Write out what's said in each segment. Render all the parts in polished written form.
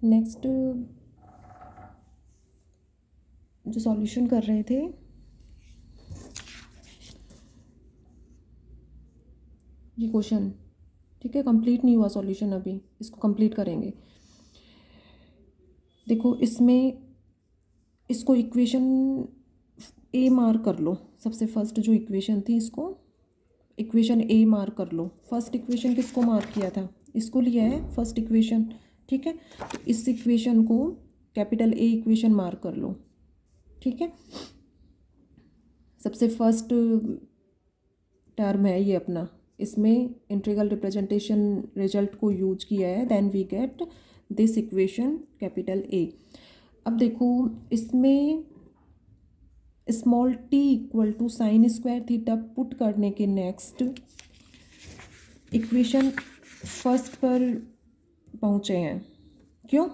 Next जो solution कर रहे थे, ये क्वेश्चन, ठीक है, कंप्लीट नहीं हुआ सॉल्यूशन, अभी इसको कंप्लीट करेंगे। देखो इसमें इसको इक्वेशन ए मार्क कर लो, सबसे फर्स्ट जो इक्वेशन थी इसको इक्वेशन ए मार्क कर लो। फर्स्ट इक्वेशन किसको मार्क किया था, इसको लिया है फर्स्ट इक्वेशन, ठीक है। तो इस इक्वेशन को कैपिटल ए इक्वेशन मार्क कर लो, ठीक है। सबसे फर्स्ट टर्म है ये अपना, इसमें इंटीग्रल रिप्रेजेंटेशन रिजल्ट को यूज किया है, then we get this equation capital A. अब देखो इसमें small T equal to sine square theta put करने के नेक्स्ट इक्वेशन फर्स्ट पर पहुँचे हैं, क्यों?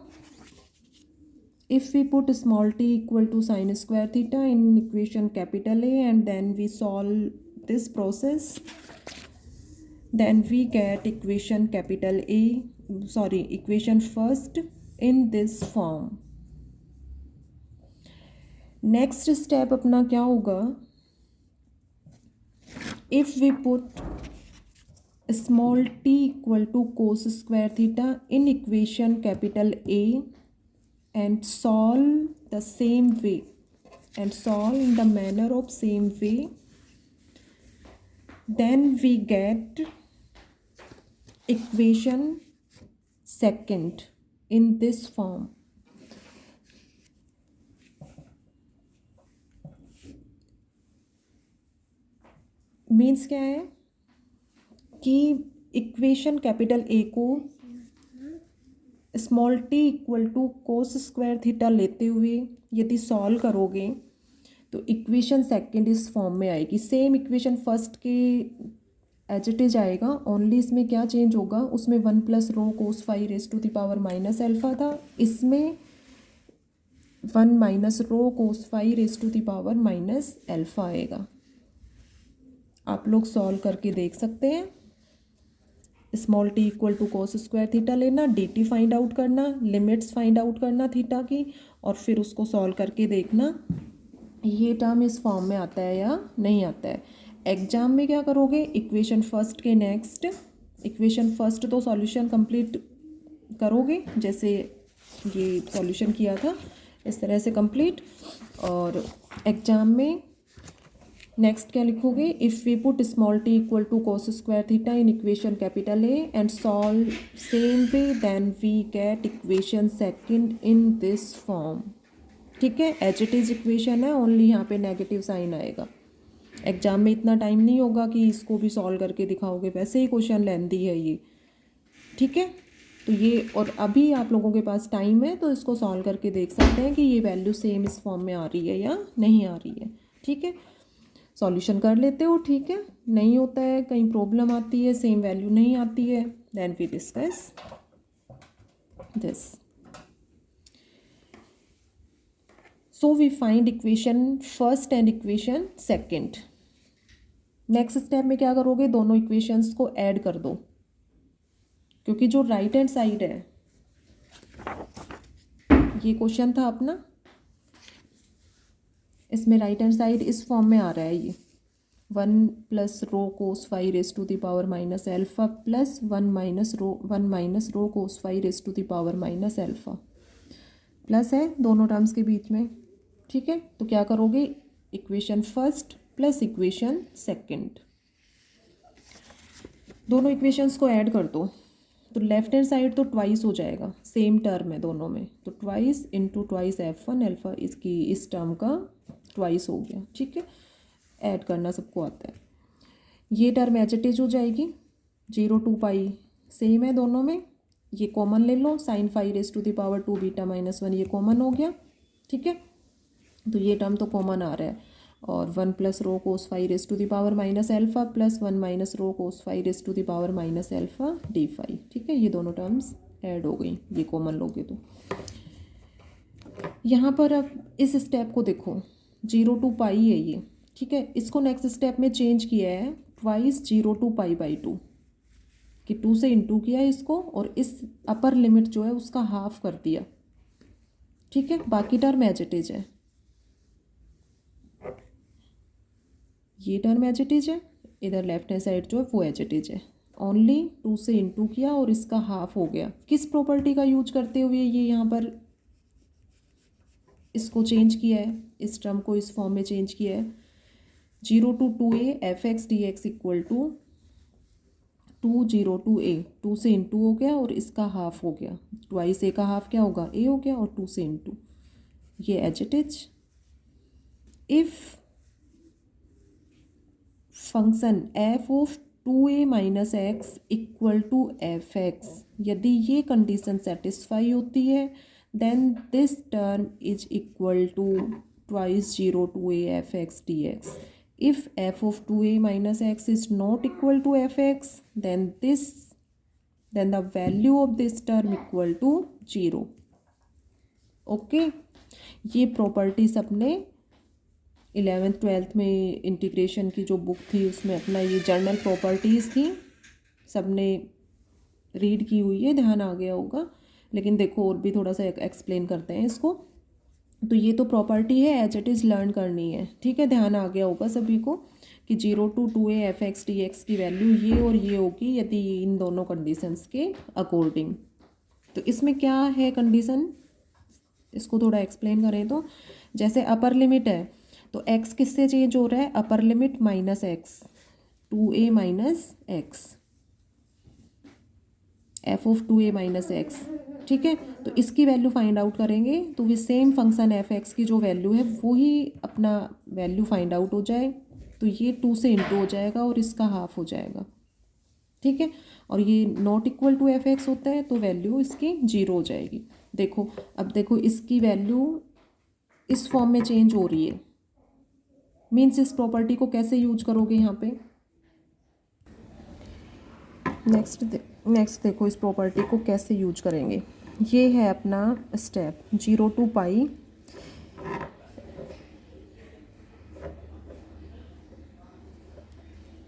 If we put small t equal to sin square theta in equation capital A and then we solve this process, then we get equation capital A, sorry, equation first in this form. Next step अपना क्या होगा, if we put small t equal to cos square theta in equation capital A and solve the same way and solve in the manner of same way, then we get equation second in this form. Means क्या है कि equation capital A को small T equal to cos square theta लेते हुए यदि solve करोगे तो equation second इस फॉर्म में आएगी। सेम इक्वेशन फर्स्ट के एज इट इज आएगा, ओनली इसमें क्या चेंज होगा, उसमें 1 plus rho cos phi raise to the power minus alpha था, इसमें 1 minus rho cos phi raise to the power minus alpha आएगा। आप लोग सॉल्व करके देख सकते हैं। Small T equal to cos square theta लेना, डी टी फाइंड आउट करना, लिमिट्स फाइंड आउट करना थीटा की, और फिर उसको सॉल्व करके देखना ये टर्म इस फॉर्म में आता है या नहीं आता है। एग्जाम में क्या करोगे, इक्वेशन फर्स्ट के नेक्स्ट इक्वेशन फर्स्ट तो सॉल्यूशन कंप्लीट करोगे, जैसे ये सॉल्यूशन किया था इस तरह से कंप्लीट, और एग्जाम में नेक्स्ट क्या लिखोगे, if we put small T equal to cos square theta in equation capital A and solve same way, then we get equation second in this form, ठीक है। एच इट इज इक्वेशन है, only यहाँ पे negative sign आएगा। Exam में इतना time नहीं होगा कि इसको भी सॉल्व करके दिखाओगे, वैसे ही क्वेश्चन लेंथी है ये, ठीक है। तो ये, और अभी आप लोगों के पास टाइम है तो इसको सॉल्व करके देख सकते हैं कि ये वैल्यू सेम इस फॉर्म में आ रही है या नहीं आ रही है, ठीक है। सॉल्यूशन कर लेते हो, ठीक है। नहीं होता है, कहीं प्रॉब्लम आती है, सेम वैल्यू नहीं आती है, then we discuss this. So we find equation first and equation second. Next step में क्या करोगे, दोनों इक्वेशंस को ऐड कर दो, क्योंकि जो राइट हैंड साइड है, ये क्वेश्चन था अपना, इसमें राइट हैंड साइड इस फॉर्म में आ रहा है, ये 1 plus rho cos phi raise to the power minus alpha plus 1 minus rho cos phi raise to the power minus alpha, plus है दोनों टर्म्स के बीच में, ठीक है। तो क्या करोगे, equation first plus equation second, दोनों इक्वेशंस को ऐड कर दो, तो लेफ्ट हैंड साइड तो ट्वाइस हो जाएगा, सेम टर्म है दोनों में, तो twice into twice F1 alpha, इसकी इस टर्म का ट्वाइस हो गया, ठीक है। ऐड करना सबको आता है, ये टर्म एच इट इज हो जाएगी, 0 टू पाई सेम है दोनों में, ये कॉमन ले लो, sine phi raise to the power 2 beta minus 1 ये कॉमन हो गया, ठीक है। तो ये टर्म तो कॉमन आ रहा है, और 1 plus rho cos phi raise to the power minus alpha plus 1 minus rho cos phi raise to the power minus alpha D phi, ठीक है। ये दोनों टर्म्स ऐड हो गई, ये कॉमन लोगे तो। यहाँ पर अब इस स्टेप को देखो, 0 टू पाई है ये, ठीक है। इसको नेक्स्ट स्टेप में चेंज किया है, ट्वाइस 0 टू पाई बाई 2, कि 2 से इंटू किया इसको और इस अपर लिमिट जो है उसका हाफ कर दिया, ठीक है। बाकी टर्म एज इट इज है, ये टर्म एज इट इज है, इधर लेफ्ट हैंड साइड जो है वो एज इट इज है। ओनली 2 से इंटू किया और इसका हाफ हो गया। किस प्रॉपर्टी का यूज करते हुए ये यहाँ पर इसको चेंज किया है, इस टर्म को इस फॉर्म में चेंज किया है। 0 to 2a F X D X equal to 2 0 to a, 2 से इंटू हो गया और इसका हाफ हो गया, ट्वाइस ए का हाफ क्या होगा ए हो गया और 2 से इंटू, ये as it is. If function F of 2a minus X equal to F X, यदि ये कंडीशन सेटिस्फाई होती है then this term is equal to twice 0 to a F X D X. If f of 2a minus x is not equal to fx, then the value of this term equal to 0. Okay, ये properties अपने 11th 12th में integration की जो book थी उसमें अपना ये journal properties थी, सबने रीड की हुई है, ध्यान आ गया होगा। लेकिन देखो और भी थोड़ा सा एक्सप्लेन करते हैं इसको। तो ये तो प्रॉपर्टी है, एज इट इज़ लर्न करनी है, ठीक है। ध्यान आ गया होगा सभी को कि 0 to 2a F X D x की वैल्यू ये और ये होगी यदि इन दोनों कंडीशंस के अकॉर्डिंग। तो इसमें क्या है कंडीशन, इसको थोड़ा एक्सप्लेन करें तो जैसे अपर लिमिट है तो x किससे चेंज हो रहा है, upper limit minus x, 2a minus x, F of 2a minus x, ठीक है। तो इसकी वैल्यू फाइंड आउट करेंगे तो वे सेम फंक्शन एफ एक्स की जो वैल्यू है वही अपना वैल्यू फाइंड आउट हो जाए, तो ये 2 से इंटू हो जाएगा और इसका हाफ हो जाएगा, ठीक है। और ये not equal to F X होता है तो वैल्यू इसकी 0 हो जाएगी। देखो अब देखो इसकी वैल्यू इस फॉर्म में चेंज हो रही है, मीन्स इस प्रॉपर्टी को कैसे यूज करोगे यहाँ पे। नेक्स्ट देखो इस प्रॉपर्टी को कैसे यूज करेंगे। ये है अपना step 0 to pi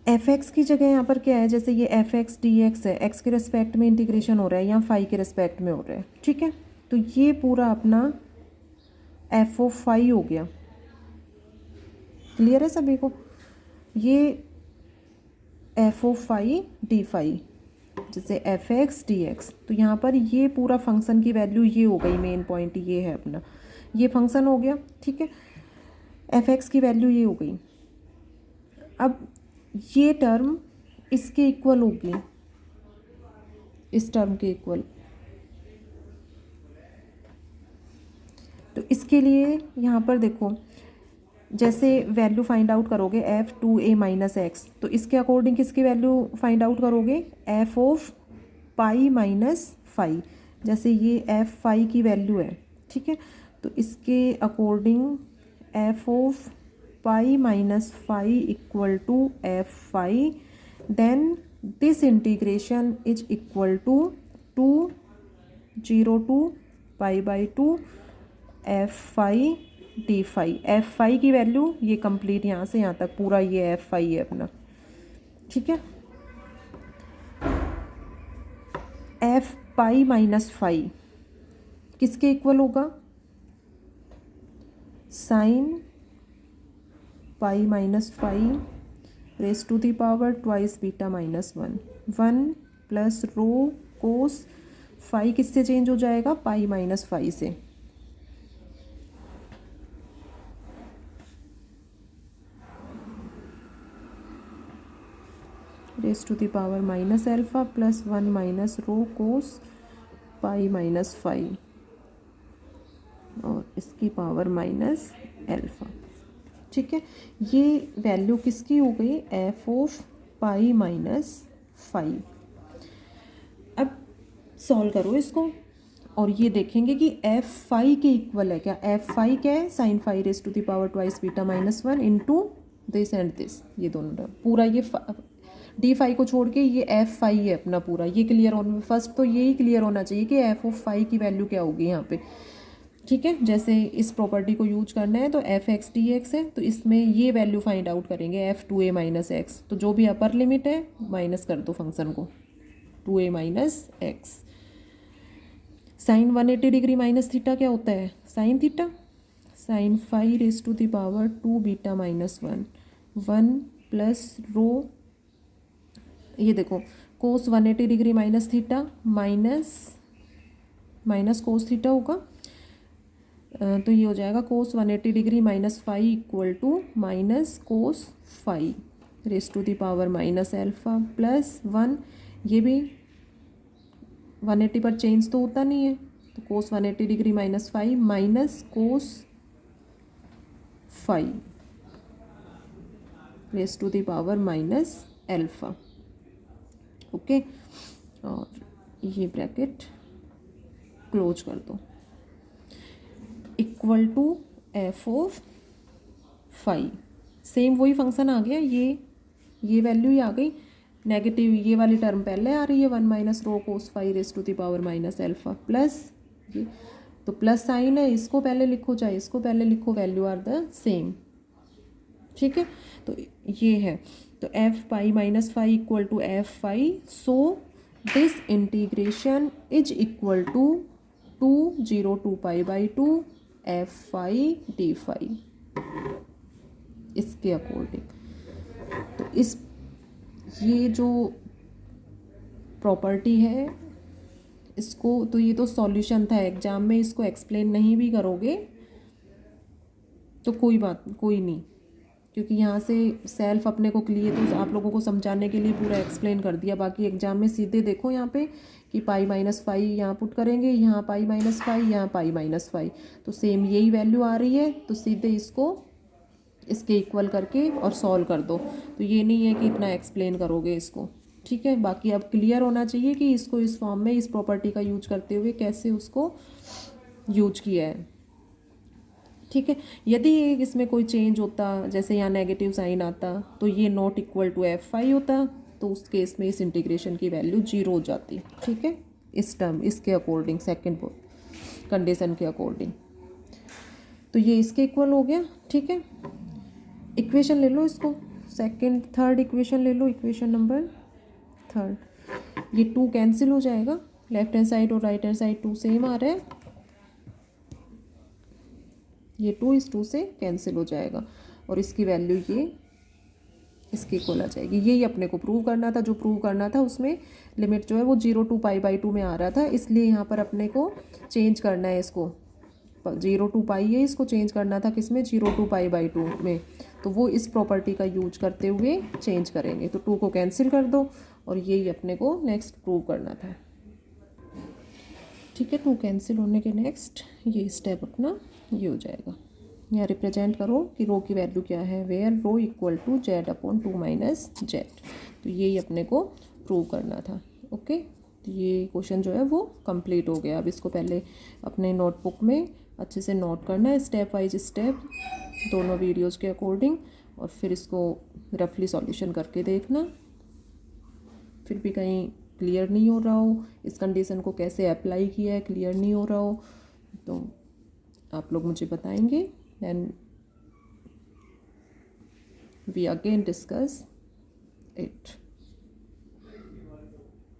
F x की जगह यहाँ पर क्या है, जैसे ये एफ एक्स डी एक्स है, एक्स के रिस्पेक्ट में इंटीग्रेशन हो रहा है या फाई के रिस्पेक्ट में हो रहा है, ठीक है। तो ये पूरा अपना एफ ऑफ फाई हो गया, क्लियर है सभी को। ये F of phi D phi जैसे एफ एक्स डी एक्स, तो यहाँ पर ये पूरा फंक्शन की वैल्यू ये हो गई, मेन पॉइंट ये है अपना, ये फंक्शन हो गया, ठीक है। एफ एक्स की वैल्यू ये हो गई। अब ये टर्म इसके इक्वल होगी, इस टर्म के इक्वल। तो इसके लिए यहाँ पर देखो जैसे वैल्यू फाइंड आउट करोगे एफ 2a माइनस एक्स, तो इसके अकॉर्डिंग किसकी वैल्यू फाइंड आउट करोगे, F of pi minus phi. जैसे ये एफ फाई की वैल्यू है, ठीक है, तो इसके according F of pi minus phi equal to F phi, then this integration is equal to 0 to pi by 2 F phi D phi. F phi की value ये कंप्लीट यहाँ से यहाँ तक पूरा ये एफ फाई है अपना, ठीक है। एफ पाई माइनस फाई किसके इक्वल होगा, sine pi minus phi raise to the power twice beta minus 1 plus rho cos phi किससे चेंज हो जाएगा, पाई माइनस फाई से, raise to the power minus alpha plus 1 minus rho cos pi minus phi और इसकी power minus alpha, ठीक है। ये value किसकी हो गई, F of pi minus phi. अब सॉल्व करो इसको और ये देखेंगे कि एफ फाई के इक्वल है क्या, एफ फाई क्या है, sine phi raise to the power twice beta minus 1 into this and this, ये दोनों पूरा ये डी फाई को छोड़ के ये एफ फाई है अपना पूरा, ये क्लियर होना, फर्स्ट तो यही क्लियर होना चाहिए कि एफ ऑफ फाई की वैल्यू क्या होगी यहाँ पे, ठीक है। जैसे इस प्रॉपर्टी को यूज करना है तो एफ एक्स डी एक्स है, तो इसमें ये वैल्यू फाइंड आउट करेंगे एफ 2a माइनस एक्स, तो जो भी अपर लिमिट है माइनस कर दो फंक्शन को, 2a minus x. Sine 180 degree minus theta क्या होता है, sine theta, sine 5 raise to the power 2 beta minus 1, 1 plus rho, ये देखो cos 180 degree minus theta minus cos theta होगा, तो ये हो जाएगा cos 180 degree minus 5 equal to minus cos 5 raise to the power minus alpha plus 1, ये भी 180 पर चेंज तो होता नहीं है, तो cos 180 degree minus 5 minus cos 5 raise to the power minus alpha. Okay, और ये ब्रैकेट क्लोज कर दो, equal to f of 5, same वही फंक्शन आ गया, ये वैल्यू ही आ गई, नेगेटिव ये वाली टर्म पहले आ रही है 1 minus rho cos 5 raise to the power minus alpha plus ये, तो प्लस साइन है, इसको पहले लिखो चाहे इसको पहले लिखो, वैल्यू आर द सेम, ठीक है। तो ये है, तो f pi minus 5 equal to f 5, so this integration is equal to 2 2 pi by 2 f 5 d 5 इसके अकॉर्डिंग। तो इस ये जो प्रॉपर्टी है इसको, तो ये तो सॉल्यूशन था, एग्जाम में इसको एक्सप्लेन नहीं भी करोगे तो कोई नहीं, क्योंकि यहाँ से सेल्फ अपने को क्लियर, तो आप लोगों को समझाने के लिए पूरा एक्सप्लेन कर दिया। बाकी एग्जाम में सीधे देखो यहाँ पे कि पाई माइनस 5 यहाँ पुट करेंगे, यहाँ पाई माइनस 5, यहाँ पाई माइनस 5, तो सेम यही वैल्यू आ रही है, तो सीधे इसको इसके इक्वल करके और सॉल्व कर दो। तो ये नहीं है कि इतना एक्सप्लेन करोगे इसको, ठीक है। बाकी अब क्लियर होना चाहिए कि इसको इस फॉर्म में इस प्रॉपर्टी का यूज करते हुए कैसे उसको यूज किया है, ठीक है। यदि इसमें कोई चेंज होता, जैसे यहाँ नेगेटिव साइन आता, तो ये नॉट इक्वल टू एफ 5 होता, तो उस केस में इस इंटीग्रेशन की वैल्यू 0 हो जाती, ठीक है, इस टर्म इसके अकॉर्डिंग, सेकेंड कंडीशन के अकॉर्डिंग। तो ये इसके इक्वल हो गया, ठीक है। इक्वेशन ले लो इसको, सेकेंड थर्ड इक्वेशन ले लो, इक्वेशन नंबर थर्ड, ये 2 कैंसिल हो जाएगा, लेफ्ट हैंड साइड और राइट हैंड साइड 2 सेम आ रहा है, ये 2 इस 2 से कैंसिल हो जाएगा और इसकी वैल्यू ये इसके इक्वल आ जाएगी। यही अपने को प्रूव करना था, जो प्रूव करना था उसमें लिमिट जो है वो 0 2 पाई बाई 2 में आ रहा था, इसलिए यहाँ पर अपने को चेंज करना है इसको, 0 2 पाई है, इसको चेंज करना था किस में, 0 2 पाई बाई 2 में, तो वो इस प्रॉपर्टी का यूज करते हुए चेंज करेंगे। तो 2 को कैंसिल कर दो और यही अपने को नेक्स्ट प्रूव करना था, ठीक है। 2 कैंसिल होने के नेक्स्ट ये स्टेप अपना ये हो जाएगा। यहाँ रिप्रेजेंट करो कि रो की वैल्यू क्या है, where rho equal to z upon 2 minus z, तो यही अपने को प्रूव करना था, ओके। तो ये क्वेश्चन जो है वो कंप्लीट हो गया। अब इसको पहले अपने नोटबुक में अच्छे से नोट करना है, स्टेप वाइज स्टेप दोनों वीडियोज़ के अकॉर्डिंग, और फिर इसको रफली सॉल्यूशन करके देखना। फिर भी कहीं क्लियर नहीं हो रहा हो, इस कंडीशन को कैसे अप्लाई किया है क्लियर नहीं हो रहा हो, तो आप लोग मुझे बताएंगे, then we again discuss it.